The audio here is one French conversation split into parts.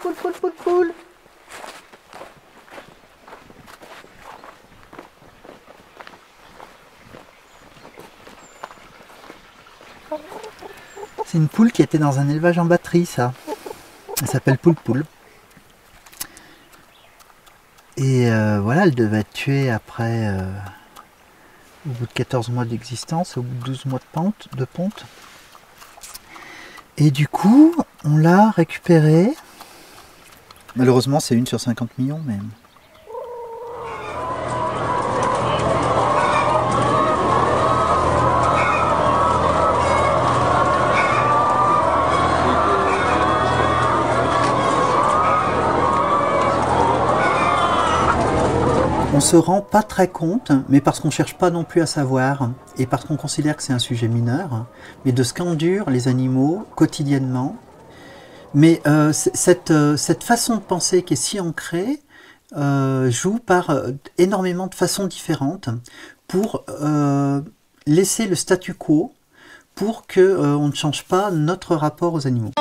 poule, poule, poule, poule. C'est une poule qui était dans un élevage en batterie, ça. Elle s'appelle Poule Poule. Et voilà, elle devait être tuée après, au bout de 14 mois d'existence, au bout de 12 mois de ponte. Et du coup, on l'a récupérée. Malheureusement, c'est 1 sur 50 millions, mais... On se rend pas très compte, mais parce qu'on cherche pas non plus à savoir, et parce qu'on considère que c'est un sujet mineur, mais de ce qu'endurent les animaux quotidiennement. Mais cette façon de penser qui est si ancrée joue par énormément de façons différentes pour laisser le statu quo, pour qu'on ne change pas notre rapport aux animaux.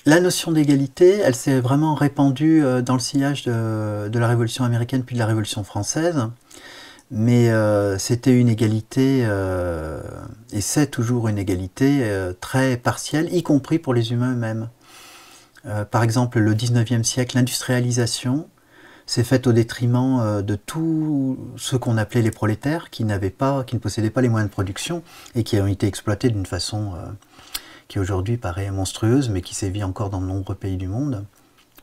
La notion d'égalité, elle s'est vraiment répandue dans le sillage de la Révolution américaine puis de la Révolution française. Mais c'était une égalité, et c'est toujours une égalité très partielle, y compris pour les humains eux-mêmes. Par exemple, le 19e siècle, l'industrialisation s'est faite au détriment de tous ceux qu'on appelait les prolétaires, qui ne possédaient pas les moyens de production et qui ont été exploités d'une façon qui aujourd'hui paraît monstrueuse, mais qui sévit encore dans de nombreux pays du monde.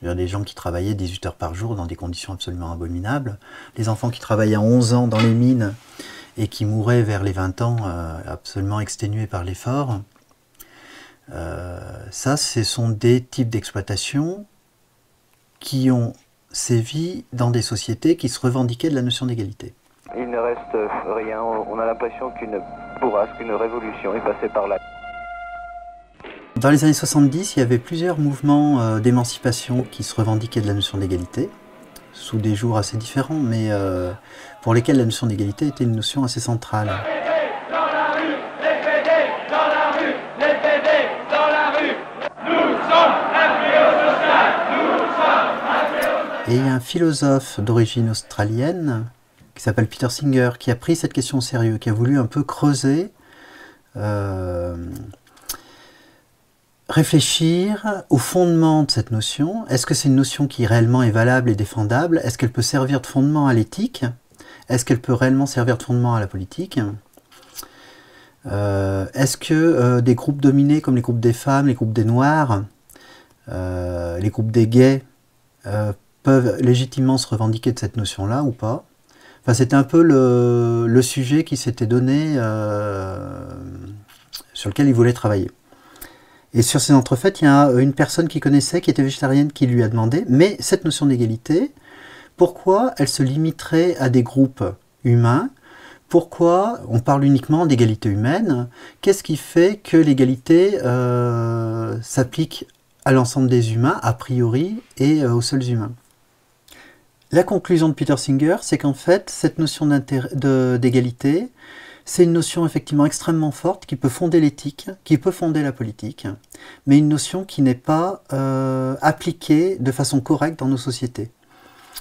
Il y a des gens qui travaillaient 18 heures par jour dans des conditions absolument abominables. Les enfants qui travaillaient à 11 ans dans les mines et qui mouraient vers les 20 ans absolument exténués par l'effort. Ça, ce sont des types d'exploitation qui ont sévi dans des sociétés qui se revendiquaient de la notion d'égalité. Il ne reste rien. On a l'impression qu'une bourrasque, une révolution est passée par là. Dans les années 70, il y avait plusieurs mouvements d'émancipation qui se revendiquaient de la notion d'égalité, sous des jours assez différents, mais pour lesquels la notion d'égalité était une notion assez centrale. Et il y a un philosophe d'origine australienne qui s'appelle Peter Singer qui a pris cette question au sérieux, qui a voulu un peu creuser, réfléchir au fondement de cette notion. Est-ce que c'est une notion qui réellement est valable et défendable? Est-ce qu'elle peut servir de fondement à l'éthique? Est-ce qu'elle peut réellement servir de fondement à la politique? Est-ce que des groupes dominés comme les groupes des femmes, les groupes des noirs, les groupes des gays peuvent légitimement se revendiquer de cette notion-là ou pas? Enfin, c'était un peu le sujet qui s'était donné, sur lequel il voulait travailler. Et sur ces entrefaites, il y a une personne qu'il connaissait, qui était végétarienne, qui lui a demandé, mais cette notion d'égalité, pourquoi elle se limiterait à des groupes humains? Pourquoi on parle uniquement d'égalité humaine? Qu'est-ce qui fait que l'égalité s'applique à l'ensemble des humains, a priori, et aux seuls humains? La conclusion de Peter Singer, c'est qu'en fait, cette notion d'égalité, c'est une notion effectivement extrêmement forte qui peut fonder l'éthique, qui peut fonder la politique, mais une notion qui n'est pas appliquée de façon correcte dans nos sociétés.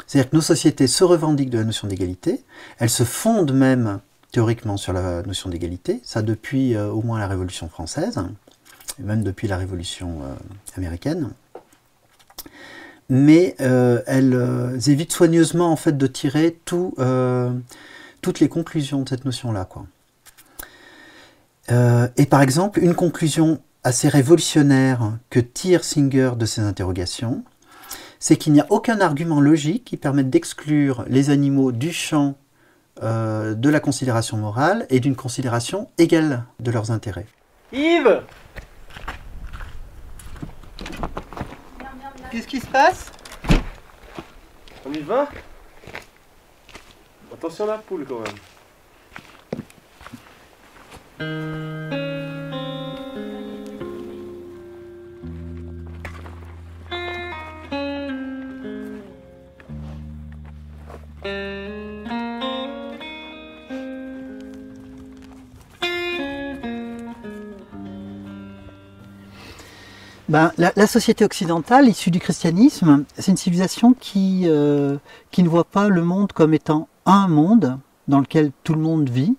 C'est-à-dire que nos sociétés se revendiquent de la notion d'égalité, elles se fondent même théoriquement sur la notion d'égalité, ça depuis au moins la Révolution française, et même depuis la Révolution américaine, mais elles évitent soigneusement en fait de tirer toutes les conclusions de cette notion-là, quoi. Et par exemple, une conclusion assez révolutionnaire que tire Singer de ces interrogations, c'est qu'il n'y a aucun argument logique qui permette d'exclure les animaux du champ de la considération morale et d'une considération égale de leurs intérêts. Yves! Qu'est-ce qui se passe? On y va? Attention à la poule quand même. La société occidentale, issue du christianisme, c'est une civilisation qui ne voit pas le monde comme étant un monde dans lequel tout le monde vit,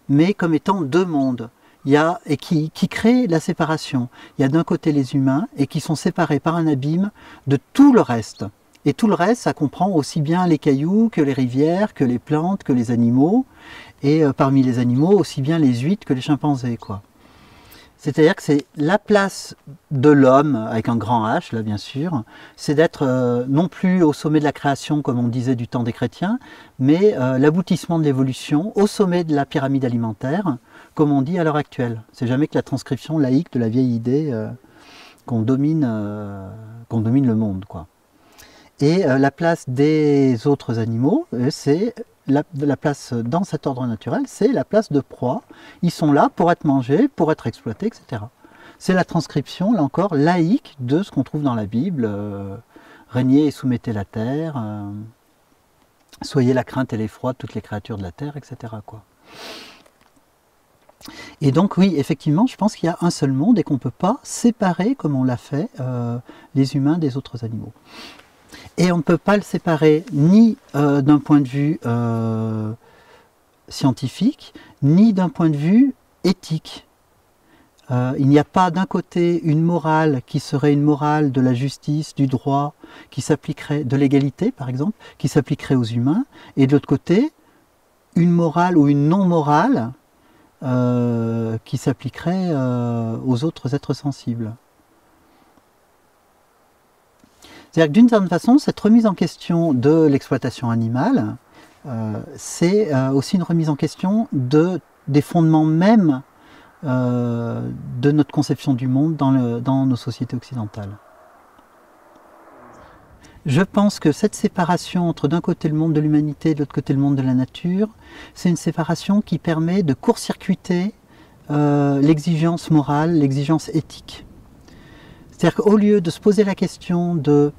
mais comme étant deux mondes. Et qui crée la séparation. Il y a d'un côté les humains et qui sont séparés par un abîme de tout le reste. Et tout le reste, ça comprend aussi bien les cailloux que les rivières, que les plantes, que les animaux. Et parmi les animaux, aussi bien les huîtres que les chimpanzés, quoi. C'est-à-dire que c'est la place de l'homme, avec un grand H, là bien sûr, c'est d'être non plus au sommet de la création, comme on disait du temps des chrétiens, mais l'aboutissement de l'évolution au sommet de la pyramide alimentaire, comme on dit à l'heure actuelle. C'est jamais que la transcription laïque de la vieille idée qu'on domine le monde, quoi. Et la place des autres animaux, c'est la place dans cet ordre naturel, c'est la place de proie. Ils sont là pour être mangés, pour être exploités, etc. C'est la transcription, là encore, laïque de ce qu'on trouve dans la Bible. Régnez et soumettez la terre, soyez la crainte et l'effroi de toutes les créatures de la terre, etc., quoi. Et donc oui, effectivement, je pense qu'il y a un seul monde et qu'on ne peut pas séparer, comme on l'a fait, les humains des autres animaux. Et on ne peut pas le séparer ni d'un point de vue scientifique, ni d'un point de vue éthique. Il n'y a pas d'un côté une morale qui serait une morale de la justice, du droit, qui s'appliquerait, de l'égalité par exemple, qui s'appliquerait aux humains, et de l'autre côté, une morale ou une non-morale qui s'appliquerait aux autres êtres sensibles. C'est-à-dire que d'une certaine façon, cette remise en question de l'exploitation animale, c'est aussi une remise en question des fondements mêmes de notre conception du monde dans nos sociétés occidentales. Je pense que cette séparation entre d'un côté le monde de l'humanité et de l'autre côté le monde de la nature, c'est une séparation qui permet de court-circuiter l'exigence morale, l'exigence éthique. C'est-à-dire qu'au lieu de se poser la question de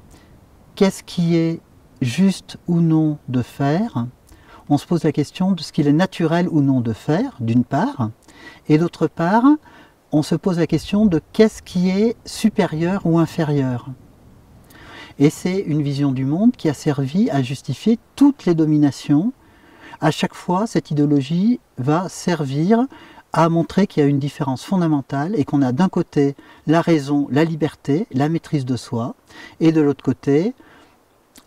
qu'est-ce qui est juste ou non de faire, on se pose la question de ce qu'il est naturel ou non de faire, d'une part, et d'autre part, on se pose la question de qu'est-ce qui est supérieur ou inférieur. Et c'est une vision du monde qui a servi à justifier toutes les dominations. À chaque fois, cette idéologie va servir à montrer qu'il y a une différence fondamentale et qu'on a d'un côté la raison, la liberté, la maîtrise de soi, et de l'autre côté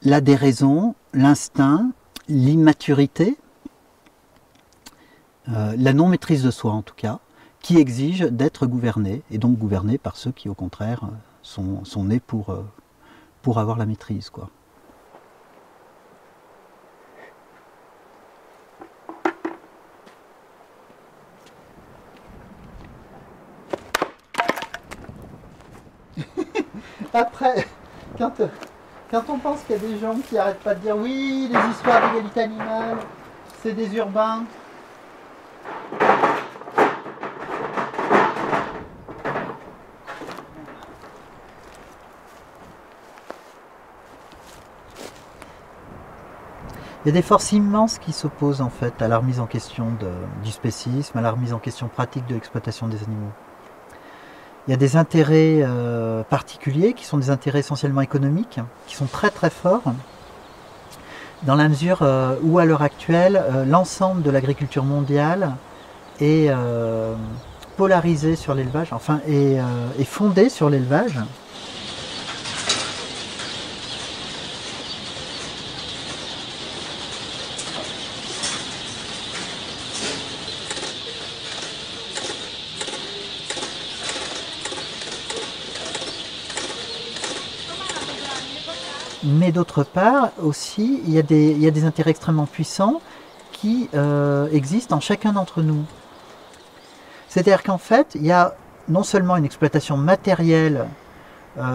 la déraison, l'instinct, l'immaturité, la non-maîtrise de soi en tout cas, qui exige d'être gouverné, et donc gouverné par ceux qui au contraire sont nés pour avoir la maîtrise, quoi. Après, quand on pense qu'il y a des gens qui n'arrêtent pas de dire oui, les histoires d'égalité animale, c'est des urbains. Il y a des forces immenses qui s'opposent en fait à la remise en question du spécisme, à la remise en question pratique de l'exploitation des animaux. Il y a des intérêts particuliers qui sont des intérêts essentiellement économiques, qui sont très très forts, dans la mesure où à l'heure actuelle, l'ensemble de l'agriculture mondiale est polarisé sur l'élevage, enfin est fondé sur l'élevage. Mais d'autre part aussi, il y a des intérêts extrêmement puissants qui existent en chacun d'entre nous. C'est-à-dire qu'en fait, il y a non seulement une exploitation matérielle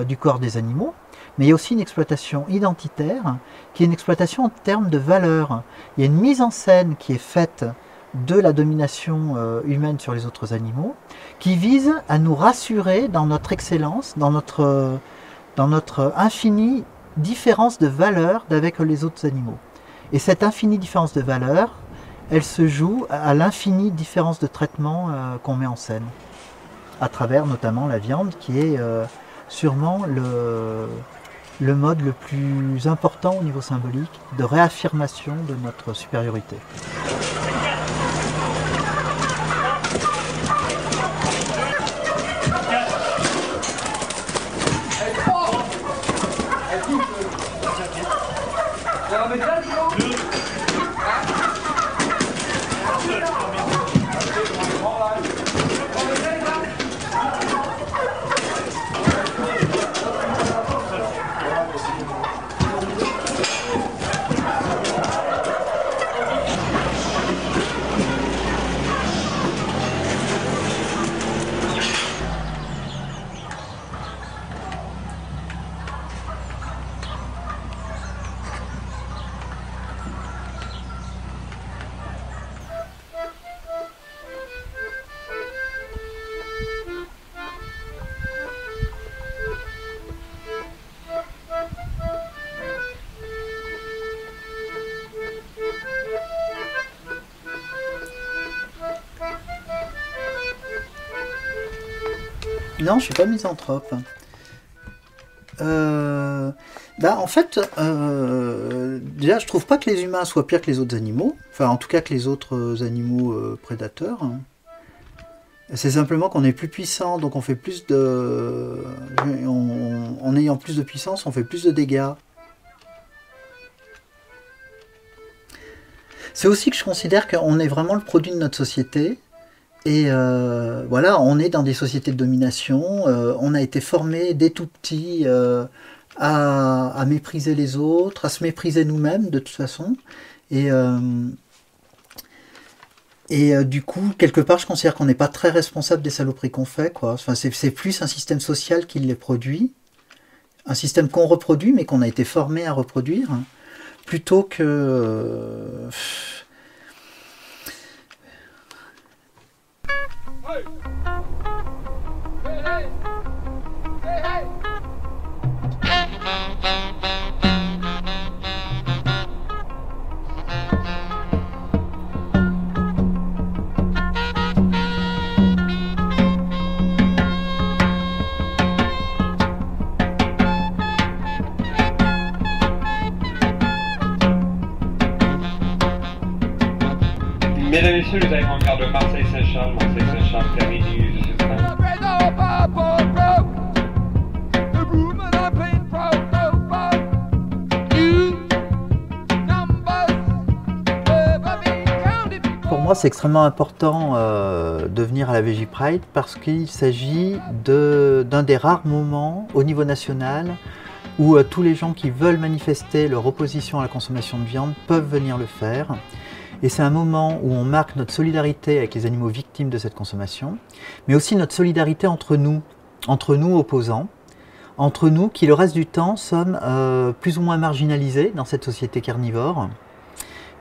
du corps des animaux, mais il y a aussi une exploitation identitaire, qui est une exploitation en termes de valeur. Il y a une mise en scène qui est faite de la domination humaine sur les autres animaux, qui vise à nous rassurer dans notre excellence, dans notre infinie différence de valeur d'avec les autres animaux. Et cette infinie différence de valeur, elle se joue à l'infinie différence de traitement qu'on met en scène, à travers notamment la viande, qui est sûrement le mode le plus important au niveau symbolique de réaffirmation de notre supériorité. Non, je suis pas misanthrope. En fait, déjà, je trouve pas que les humains soient pires que les autres animaux. Enfin, en tout cas, que les autres animaux prédateurs. C'est simplement qu'on est plus puissant, donc on fait plus de... En ayant plus de puissance, on fait plus de dégâts. C'est aussi que je considère qu'on est vraiment le produit de notre société. Et voilà, on est dans des sociétés de domination, on a été formé dès tout petit à mépriser les autres, à se mépriser nous-mêmes de toute façon. Et du coup, quelque part, je considère qu'on n'est pas très responsable des saloperies qu'on fait, quoi. Enfin, c'est plus un système social qui les produit, un système qu'on reproduit, mais qu'on a été formé à reproduire, plutôt que... Mesdames et messieurs, les aéroports de Marseille-Saint-Charles, terminus de ce train. Pour moi, c'est extrêmement important de venir à la Veggie Pride parce qu'il s'agit d'un des rares moments au niveau national où tous les gens qui veulent manifester leur opposition à la consommation de viande peuvent venir le faire. Et c'est un moment où on marque notre solidarité avec les animaux victimes de cette consommation, mais aussi notre solidarité entre nous opposants, entre nous qui le reste du temps sommes plus ou moins marginalisés dans cette société carnivore,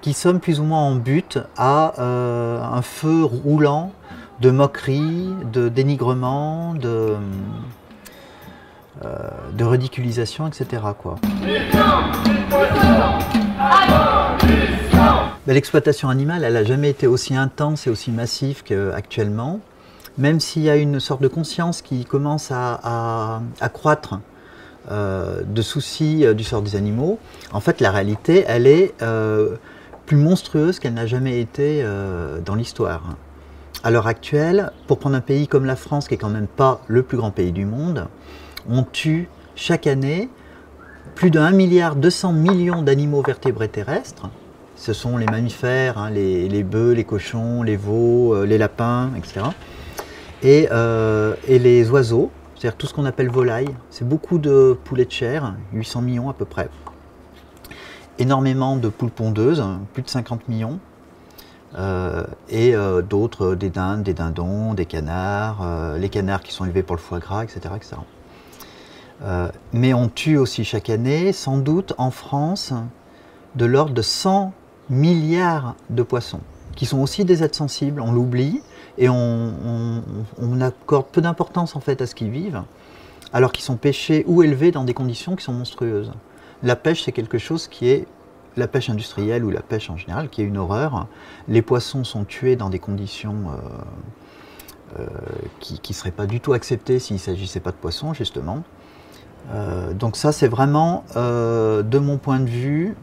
qui sommes plus ou moins en butte à un feu roulant de moquerie, de dénigrement, de ridiculisation, etc., quoi. L'exploitation animale, elle n'a jamais été aussi intense et aussi massive qu'actuellement, même s'il y a une sorte de conscience qui commence à croître de soucis du sort des animaux. En fait, la réalité, elle est plus monstrueuse qu'elle n'a jamais été dans l'histoire. À l'heure actuelle, pour prendre un pays comme la France, qui est quand même pas le plus grand pays du monde, on tue chaque année plus de 1,2 milliard d'animaux vertébrés terrestres. Ce sont les mammifères, hein, les bœufs, les cochons, les veaux, les lapins, etc. Et les oiseaux, c'est-à-dire tout ce qu'on appelle volaille. C'est beaucoup de poulets de chair, 800 millions à peu près. Énormément de poules pondeuses, plus de 50 millions. Et d'autres, des dindes, des dindons, des canards, les canards qui sont élevés pour le foie gras, etc. etc. Mais on tue aussi chaque année, sans doute en France, de l'ordre de 100 milliards de poissons, qui sont aussi des êtres sensibles, on l'oublie, et on accorde peu d'importance en fait à ce qu'ils vivent, alors qu'ils sont pêchés ou élevés dans des conditions qui sont monstrueuses. La pêche, c'est quelque chose qui est la pêche industrielle ou la pêche en général, qui est une horreur. Les poissons sont tués dans des conditions qui ne seraient pas du tout acceptées s'il ne s'agissait pas de poissons, justement. Donc ça, c'est vraiment, de mon point de vue,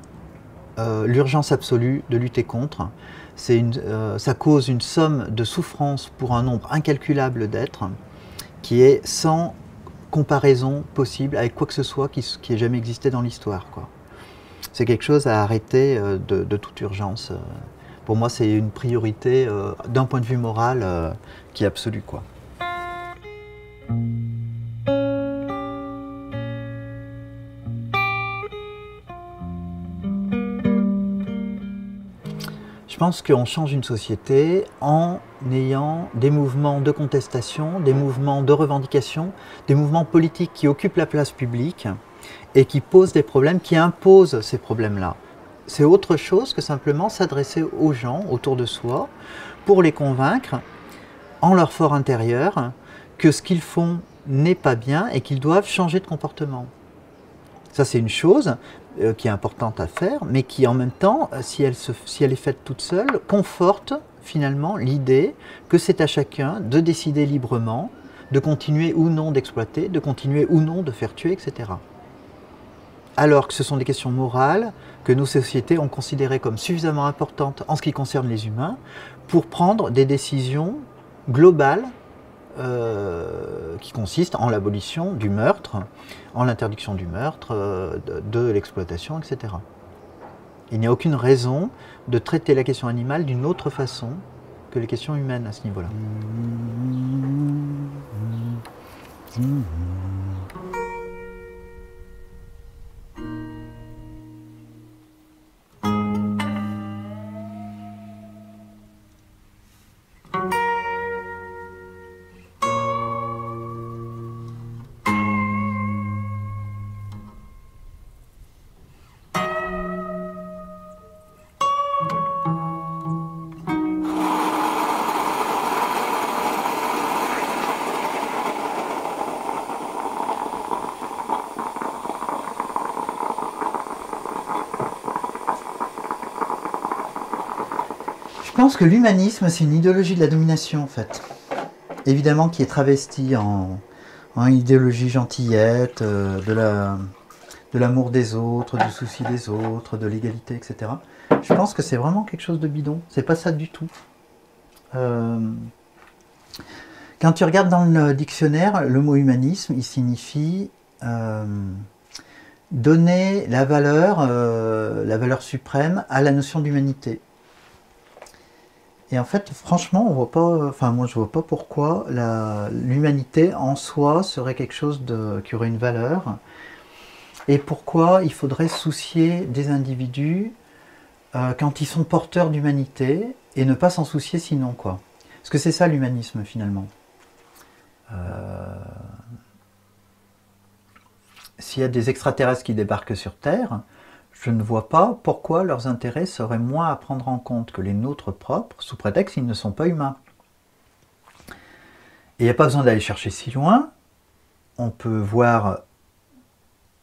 l'urgence absolue de lutter contre. Ça cause une somme de souffrance pour un nombre incalculable d'êtres qui est sans comparaison possible avec quoi que ce soit qui ait jamais existé dans l'histoire, quoi. C'est quelque chose à arrêter de toute urgence. Pour moi, c'est une priorité d'un point de vue moral qui est absolue, quoi. Je pense qu'on change une société en ayant des mouvements de contestation, des mouvements de revendication, des mouvements politiques qui occupent la place publique et qui posent des problèmes, qui imposent ces problèmes-là. C'est autre chose que simplement s'adresser aux gens autour de soi pour les convaincre en leur fort intérieur que ce qu'ils font n'est pas bien et qu'ils doivent changer de comportement. Ça, c'est une chose qui est importante à faire, mais qui en même temps, si elle est faite toute seule, conforte finalement l'idée que c'est à chacun de décider librement, de continuer ou non d'exploiter, de continuer ou non de faire tuer, etc. Alors que ce sont des questions morales que nos sociétés ont considérées comme suffisamment importantes en ce qui concerne les humains pour prendre des décisions globales qui consistent en l'abolition du meurtre, en l'interdiction du meurtre, de l'exploitation, etc. Il n'y a aucune raison de traiter la question animale d'une autre façon que les questions humaines à ce niveau-là. Je pense que l'humanisme, c'est une idéologie de la domination, en fait. Évidemment, qui est travestie en idéologie gentillette, de l'amour des autres, du souci des autres, de l'égalité, etc. Je pense que c'est vraiment quelque chose de bidon. C'est pas ça du tout. Quand tu regardes dans le dictionnaire, le mot humanisme, il signifie donner la valeur suprême à la notion d'humanité. Et en fait, franchement, on voit pas, enfin moi je vois pas pourquoi l'humanité en soi serait quelque chose qui aurait une valeur, et pourquoi il faudrait se soucier des individus quand ils sont porteurs d'humanité et ne pas s'en soucier sinon, quoi. Parce que c'est ça l'humanisme finalement. S'il y a des extraterrestres qui débarquent sur Terre, je ne vois pas pourquoi leurs intérêts seraient moins à prendre en compte que les nôtres propres, sous prétexte qu'ils ne sont pas humains. Et il n'y a pas besoin d'aller chercher si loin. On peut voir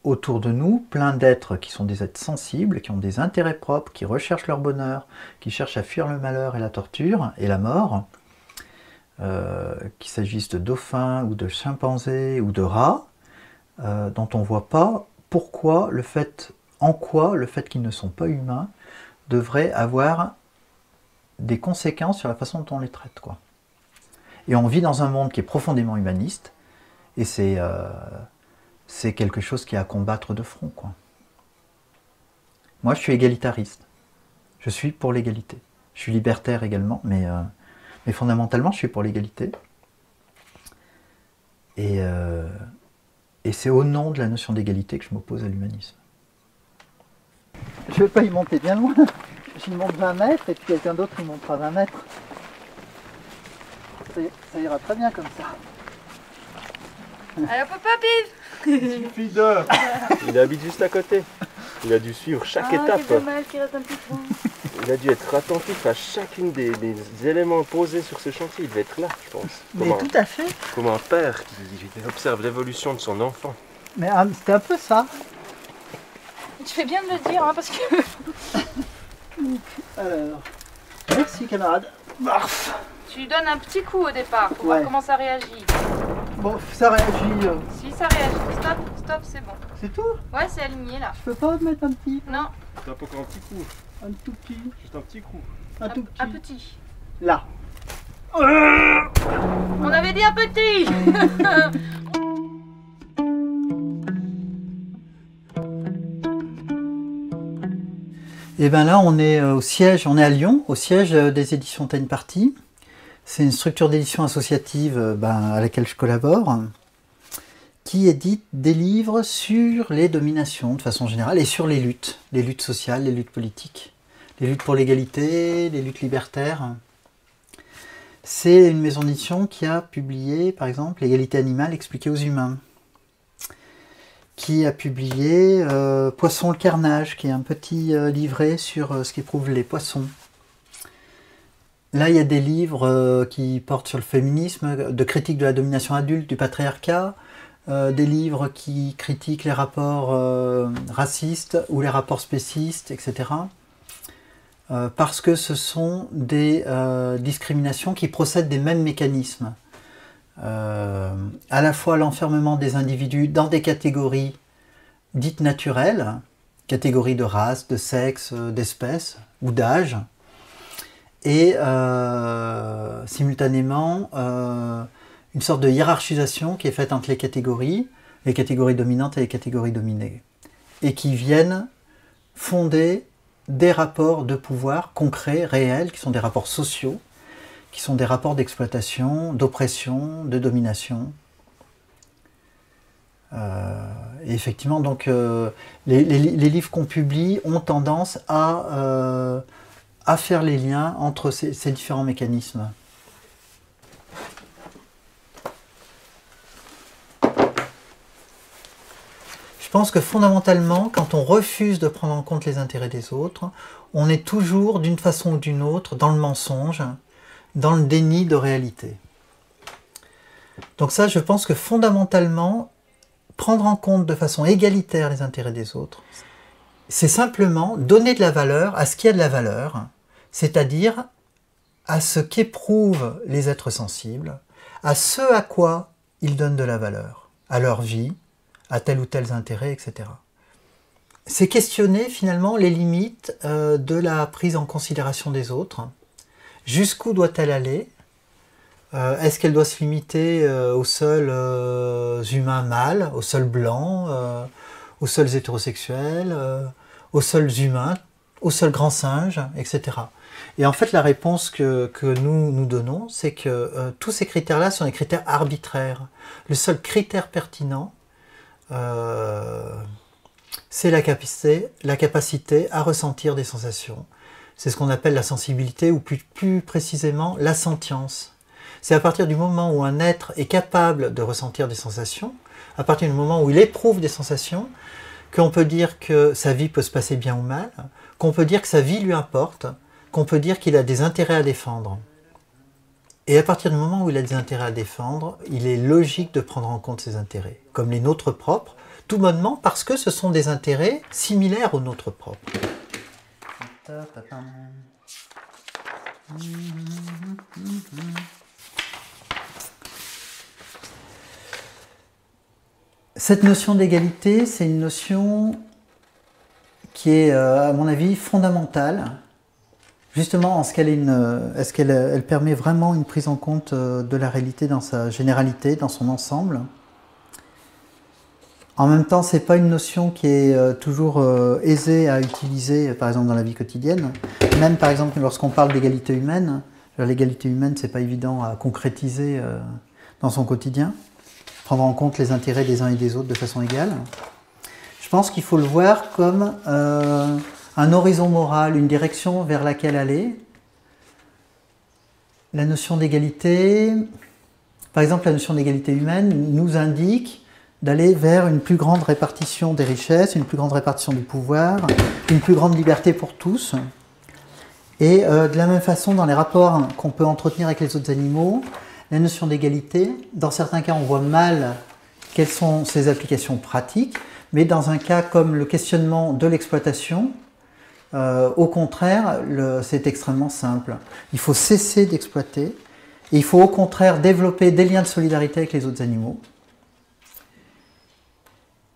autour de nous plein d'êtres qui sont des êtres sensibles, qui ont des intérêts propres, qui recherchent leur bonheur, qui cherchent à fuir le malheur et la torture et la mort, qu'il s'agisse de dauphins ou de chimpanzés ou de rats, dont on ne voit pas pourquoi en quoi le fait qu'ils ne sont pas humains devrait avoir des conséquences sur la façon dont on les traite, quoi. Et on vit dans un monde qui est profondément humaniste, et c'est quelque chose qui est à combattre de front, quoi. Moi, je suis égalitariste. Je suis pour l'égalité. Je suis libertaire également, mais fondamentalement, je suis pour l'égalité. Et c'est au nom de la notion d'égalité que je m'oppose à l'humanisme. Je ne vais pas y monter bien loin. J'y monte 20 mètres et puis quelqu'un d'autre y montera 20 mètres. Ça ira très bien comme ça. Allez, papa, bif. Il suffit de... Il habite juste à côté. Il a dû suivre chaque étape. C'est dommage qu'il reste un petit point. Il a dû être attentif à chacune des éléments posés sur ce chantier. Il devait être là, je pense. Mais tout à fait. Comme un père qui observe l'évolution de son enfant. Mais c'était un peu ça. tu fais bien de le dire, hein, parce que... Alors, merci camarade. Barf. Tu lui donnes un petit coup au départ, pour Ouais. voir comment ça réagit. Bon, ça réagit. Si ça réagit, stop, stop, c'est bon. C'est tout? Ouais, c'est aligné là. Je peux pas mettre un petit? Non, Tape encore un petit coup. Un tout petit. Juste un petit coup. Un tout petit. un petit. Là. On avait dit un petit. Et bien là, on est au siège, on est à Lyon, au siège des éditions Time Party. C'est une structure d'édition associative à laquelle je collabore, qui édite des livres sur les dominations de façon générale et sur les luttes sociales, les luttes politiques, les luttes pour l'égalité, les luttes libertaires. C'est une maison d'édition qui a publié, par exemple, l'égalité animale expliquée aux humains, qui a publié Poisson le carnage, qui est un petit livret sur ce qu'éprouvent les poissons. Là, il y a des livres qui portent sur le féminisme, de critique de la domination adulte, du patriarcat, des livres qui critiquent les rapports racistes ou les rapports spécistes, etc. Parce que ce sont des discriminations qui procèdent des mêmes mécanismes. À la fois l'enfermement des individus dans des catégories dites naturelles, catégories de race, de sexe, d'espèce ou d'âge, et simultanément une sorte de hiérarchisation qui est faite entre les catégories dominantes et les catégories dominées, et qui viennent fonder des rapports de pouvoir concrets, réels, qui sont des rapports sociaux, qui sont des rapports d'exploitation, d'oppression, de domination. Et effectivement, donc, les livres qu'on publie ont tendance à faire les liens entre ces différents mécanismes. Je pense que fondamentalement, quand on refuse de prendre en compte les intérêts des autres, on est toujours, d'une façon ou d'une autre, dans le mensonge, dans le déni de réalité. Donc ça, je pense que fondamentalement, prendre en compte de façon égalitaire les intérêts des autres, c'est simplement donner de la valeur à ce qui a de la valeur, c'est-à-dire à ce qu'éprouvent les êtres sensibles, à ce à quoi ils donnent de la valeur, à leur vie, à tel ou tel intérêt, etc. C'est questionner finalement les limites de la prise en considération des autres. Jusqu'où doit-elle aller? Est-ce qu'elle doit se limiter aux seuls humains mâles, aux seuls blancs, aux seuls hétérosexuels, aux seuls humains, aux seuls grands singes, etc. Et en fait, la réponse que nous donnons, c'est que tous ces critères-là sont des critères arbitraires. Le seul critère pertinent, c'est la capacité à ressentir des sensations. C'est ce qu'on appelle la sensibilité, ou plus précisément la sentience. C'est à partir du moment où un être est capable de ressentir des sensations, à partir du moment où il éprouve des sensations, qu'on peut dire que sa vie peut se passer bien ou mal, qu'on peut dire que sa vie lui importe, qu'on peut dire qu'il a des intérêts à défendre. Et à partir du moment où il a des intérêts à défendre, il est logique de prendre en compte ses intérêts, comme les nôtres propres, tout bonnement parce que ce sont des intérêts similaires aux nôtres propres. Cette notion d'égalité, c'est une notion qui est, à mon avis, fondamentale, justement en ce qu'elle elle permet vraiment une prise en compte de la réalité dans sa généralité, dans son ensemble. En même temps, ce n'est pas une notion qui est toujours aisée à utiliser, par exemple, dans la vie quotidienne. Même, par exemple, lorsqu'on parle d'égalité humaine, l'égalité humaine, ce n'est pas évident à concrétiser dans son quotidien, prendre en compte les intérêts des uns et des autres de façon égale. Je pense qu'il faut le voir comme un horizon moral, une direction vers laquelle aller. La notion d'égalité, par exemple, la notion d'égalité humaine nous indique d'aller vers une plus grande répartition des richesses, une plus grande répartition du pouvoir, une plus grande liberté pour tous. Et de la même façon, dans les rapports qu'on peut entretenir avec les autres animaux, la notion d'égalité, dans certains cas, on voit mal quelles sont ses applications pratiques, Mais dans un cas comme le questionnement de l'exploitation, au contraire, c'est extrêmement simple. Il faut cesser d'exploiter et il faut au contraire développer des liens de solidarité avec les autres animaux.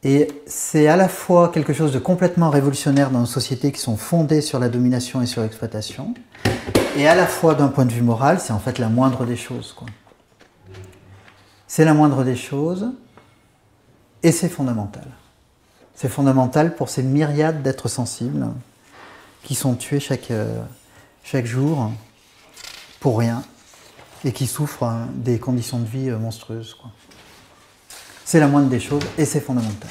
Et c'est à la fois quelque chose de complètement révolutionnaire dans nos sociétés qui sont fondées sur la domination et sur l'exploitation, et à la fois d'un point de vue moral, c'est en fait la moindre des choses, quoi. C'est la moindre des choses, et c'est fondamental. C'est fondamental pour ces myriades d'êtres sensibles qui sont tués chaque jour pour rien, et qui souffrent des conditions de vie monstrueuses, quoi. C'est la moindre des choses et c'est fondamental.